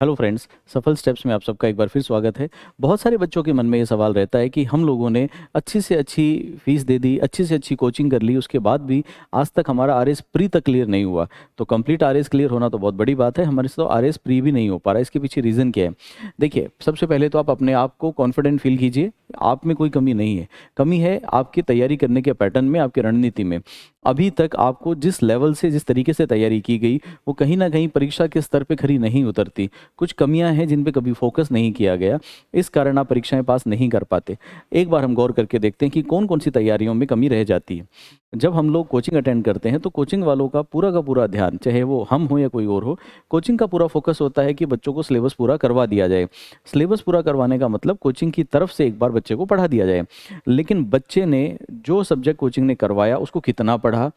Hello friends, सफल steps में आप सबका एक बार फिर स्वागत है। बहुत सारे बच्चों के मन में ये सवाल रहता है कि हम लोगों ने अच्छी से अच्छी फीस दे दी, अच्छी से अच्छी कोचिंग कर ली, उसके बाद भी आज तक हमारा आरएस प्री तक क्लियर नहीं हुआ। तो कंप्लीट आरएस क्लियर होना तो बहुत बड़ी बात है, हमारे से तो आरएस प्री भी नहीं हो पा रहा है। इसके पीछे रीज़न क्या है? देखिए, सबसे पहले तो आप अपने आप को कॉन्फिडेंट फील कीजिए। आप में कोई कमी नहीं है। कमी है आपकी तैयारी करने के पैटर्न में, आपकी रणनीति में। अभी तक आपको जिस लेवल से, जिस तरीके से तैयारी की गई, वो कहीं ना कहीं परीक्षा के स्तर पे खरी नहीं उतरती। कुछ कमियां हैं जिन पे कभी फोकस नहीं किया गया, इस कारण आप परीक्षाएं पास नहीं कर पाते। एक बार हम गौर करके देखते हैं कि कौन कौन सी तैयारियों में कमी रह जाती है। जब हम लोग कोचिंग अटेंड करते हैं तो कोचिंग वालों का पूरा ध्यान, चाहे वो हम हो या कोई और हो, कोचिंग का पूरा फोकस होता है कि बच्चों को सिलेबस पूरा करवा दिया जाए। सिलेबस पूरा करवाने का मतलब कोचिंग की तरफ से एक बार बच्चे को पढ़ा दिया जाए। लेकिन बच्चे ने जो सब्जेक्ट कोचिंग ने करवाया उसको कितना पढ़ा,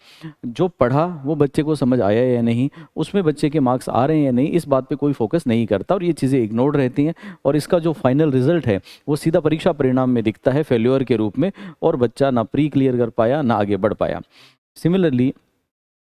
जो पढ़ा वो बच्चे को समझ आया या नहीं, उसमें बच्चे के मार्क्स आ रहे हैं या नहीं, इस बात पे कोई फोकस नहीं करता और ये चीज़ें इग्नोर्ड रहती हैं। और इसका जो फाइनल रिजल्ट है वो सीधा परीक्षा परिणाम में दिखता है फेल्योर के रूप में, और बच्चा ना प्री क्लियर कर पाया ना आगे बढ़ पाया। सिमिलरली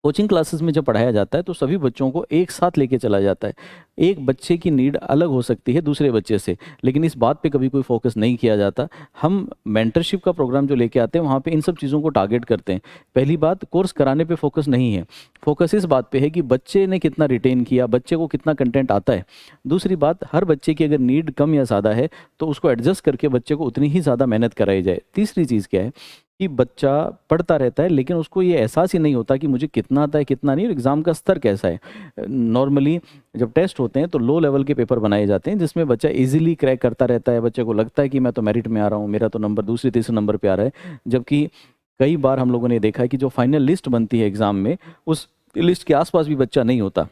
कोचिंग क्लासेस में जब पढ़ाया जाता है तो सभी बच्चों को एक साथ लेके चला जाता है। एक बच्चे की नीड अलग हो सकती है दूसरे बच्चे से, लेकिन इस बात पे कभी कोई फोकस नहीं किया जाता। हम मेंटरशिप का प्रोग्राम जो लेके आते हैं वहाँ पे इन सब चीज़ों को टारगेट करते हैं। पहली बात, कोर्स कराने पे फोकस नहीं है। फोकस इस बात पे है कि बच्चे ने कितना रिटेन किया, बच्चे को कितना कंटेंट आता है। दूसरी बात, हर बच्चे की अगर नीड कम या ज़्यादा है तो उसको एडजस्ट करके बच्चे को उतनी ही ज़्यादा मेहनत कराई जाए। तीसरी चीज़ क्या है कि बच्चा पढ़ता रहता है लेकिन उसको ये एहसास ही नहीं होता कि मुझे कितना आता है कितना नहीं, और एग्ज़ाम का स्तर कैसा है। नॉर्मली जब टेस्ट होते हैं तो लो लेवल के पेपर बनाए जाते हैं जिसमें बच्चा इजीली क्रैक करता रहता है। बच्चे को लगता है कि मैं तो मेरिट में आ रहा हूँ, मेरा तो नंबर दूसरे तीसरे नंबर पे आ रहा है। जबकि कई बार हम लोगों ने देखा है कि जो फाइनल लिस्ट बनती है एग्ज़ाम में, उस लिस्ट के आसपास भी बच्चा नहीं होता।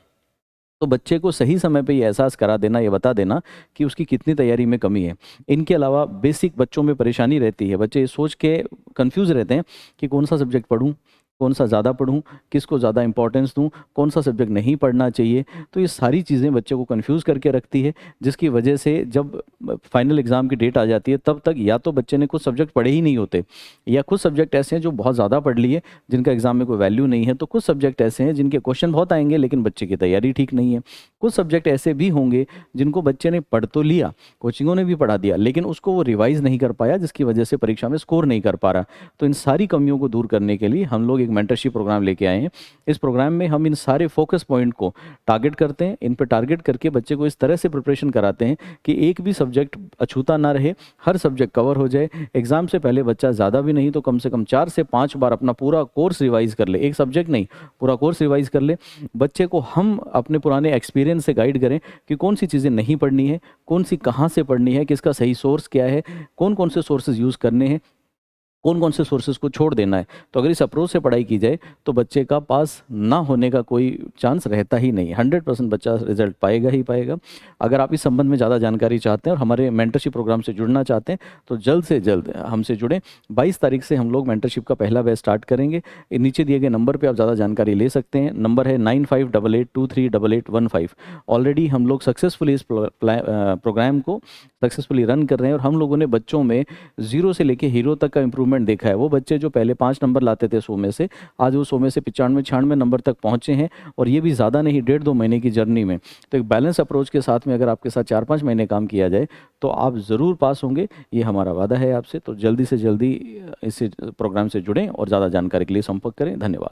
तो बच्चे को सही समय पे ये एहसास करा देना, ये बता देना कि उसकी कितनी तैयारी में कमी है। इनके अलावा बेसिक बच्चों में परेशानी रहती है। बच्चे ये सोच के कंफ्यूज रहते हैं कि कौन सा सब्जेक्ट पढूं, कौन सा ज़्यादा पढूं, किसको ज़्यादा इंपॉर्टेंस दूं, कौन सा सब्जेक्ट नहीं पढ़ना चाहिए। तो ये सारी चीज़ें बच्चे को कंफ्यूज करके रखती है, जिसकी वजह से जब फाइनल एग्ज़ाम की डेट आ जाती है तब तक या तो बच्चे ने कुछ सब्जेक्ट पढ़े ही नहीं होते, या कुछ सब्जेक्ट ऐसे हैं जो बहुत ज़्यादा पढ़ लिए जिनका एग्ज़ाम में कोई वैल्यू नहीं है। तो कुछ सब्जेक्ट ऐसे हैं जिनके क्वेश्चन बहुत आएंगे लेकिन बच्चे की तैयारी ठीक नहीं है। कुछ सब्जेक्ट ऐसे भी होंगे जिनको बच्चे ने पढ़ तो लिया, कोचिंगों ने भी पढ़ा दिया, लेकिन उसको वो रिवाइज नहीं कर पाया, जिसकी वजह से परीक्षा में स्कोर नहीं कर पा रहा। तो इन सारी कमियों को दूर करने के लिए हम लोग एक मेंटरशिप प्रोग्राम लेके आए हैं। इस प्रोग्राम में हम इन सारे फोकस पॉइंट को टारगेट करते हैं। इन पर टारगेट करके बच्चे को इस तरह से प्रिपरेशन कराते हैं कि एक भी सब्जेक्ट अछूता ना रहे, हर सब्जेक्ट कवर हो जाए। एग्जाम से पहले बच्चा ज़्यादा भी नहीं तो कम से कम 4 से 5 बार अपना पूरा कोर्स रिवाइज कर ले। एक सब्जेक्ट नहीं, पूरा कोर्स रिवाइज कर ले। बच्चे को हम अपने पुराने एक्सपीरियंस से गाइड करें कि कौन सी चीज़ें नहीं पढ़नी है, कौन सी कहाँ से पढ़नी है, किसका सही सोर्स क्या है, कौन कौन से सोर्सेज यूज़ करने हैं, कौन कौन से सोर्सेज को छोड़ देना है। तो अगर इस अप्रोच से पढ़ाई की जाए तो बच्चे का पास ना होने का कोई चांस रहता ही नहीं। 100% बच्चा रिजल्ट पाएगा ही पाएगा। अगर आप इस संबंध में ज़्यादा जानकारी चाहते हैं और हमारे मेंटरशिप प्रोग्राम से जुड़ना चाहते हैं तो जल्द से जल्द हमसे जुड़ें। 22 तारीख से हम लोग मेंटरशिप का पहला बैच स्टार्ट करेंगे। नीचे दिए गए नंबर पर आप ज़्यादा जानकारी ले सकते हैं। नंबर है 9588238815। ऑलरेडी हम लोग सक्सेसफुली इस प्रोग्राम को सक्सेसफुली रन कर रहे हैं और हम लोगों ने बच्चों में 0 से लेके हीरो तक का इंप्रूवमेंट देखा है। वो बच्चे जो पहले 5 नंबर लाते थे 100 में से, आज वो 100 में से 95-96 नंबर तक पहुंचे हैं, और ये भी ज़्यादा नहीं, 1.5-2 महीने की जर्नी में। तो एक बैलेंस अप्रोच के साथ में अगर आपके साथ 4-5 महीने काम किया जाए तो आप ज़रूर पास होंगे, ये हमारा वादा है आपसे। तो जल्दी से जल्दी इस प्रोग्राम से जुड़ें और ज़्यादा जानकारी के लिए संपर्क करें। धन्यवाद।